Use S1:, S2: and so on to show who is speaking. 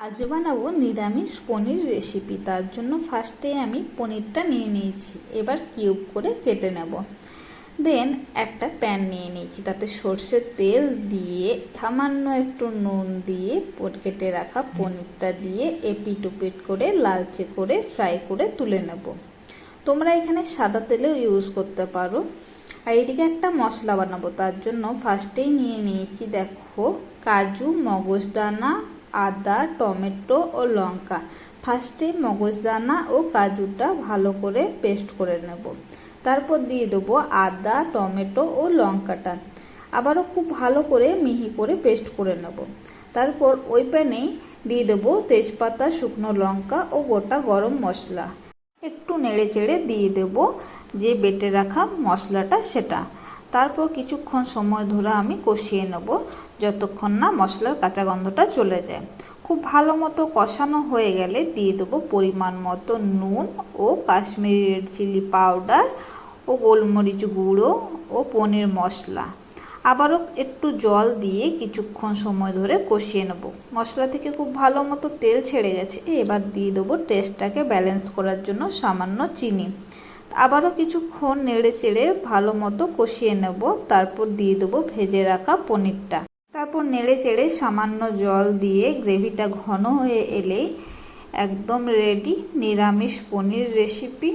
S1: আজ বানাবো নিরামিষ পনির রেসিপি। তার জন্য ফার্স্টে আমি পনিরটা নিয়ে নিয়েছি, এবার কিউব করে কেটে নেব। দেন একটা প্যান নিয়ে নিয়েছি, তাতে সর্ষের তেল দিয়ে সামান্য একটু নুন দিয়ে কেটে রাখা পনিরটা দিয়ে এপিট ওপিট করে লালচে করে ফ্রাই করে তুলে নেব। তোমরা এখানে সাদা তেলেও ইউজ করতে পারো। আর এইদিকে একটা মশলা বানাবো, তার জন্য ফার্স্টেই নিয়ে নিয়েছি দেখো কাজু, মগজদানা, আদা, টমেটো ও লঙ্কা। ফার্স্টে মগজদানা ও কাজুটা ভালো করে পেস্ট করে নেব। তারপর দিয়ে দেবো আদা, টমেটো ও লঙ্কাটা, আবারও খুব ভালো করে মিহি করে পেস্ট করে নেব। তারপর ওই প্যানেই দিয়ে দেবো তেজপাতা, শুকনো লঙ্কা ও গোটা গরম মশলা। একটু নেড়ে চেড়ে দিয়ে দেব যে বেটে রাখা মশলাটা সেটা। তারপর কিছুক্ষণ সময় ধরে আমি কষিয়ে নেব, যতক্ষণ না মশলার কাঁচা গন্ধটা চলে যায়। খুব ভালো মতো কষানো হয়ে গেলে দিয়ে দেবো পরিমাণ মতো নুন ও কাশ্মীরি রেড চিলি পাউডার ও গোলমরিচ গুঁড়ো ও পনির মশলা। আবারও একটু জল দিয়ে কিছুক্ষণ সময় ধরে কষিয়ে নেব। মশলা থেকে খুব ভালো মতো তেল ছেড়ে গেছে, এবার দিয়ে দেবো টেস্টটাকে ব্যালেন্স করার জন্য সামান্য চিনি। আবারও কিছুক্ষণ নেড়ে চেড়ে ভালো মতো কষিয়ে নেব। তারপর দিয়ে দেবো ভেজে রাখা পনিরটা। তারপর নেড়ে চেড়ে সামান্য জল দিয়ে গ্রেভিটা ঘন হয়ে এলেই একদম রেডি নিরামিষ পনির রেসিপি।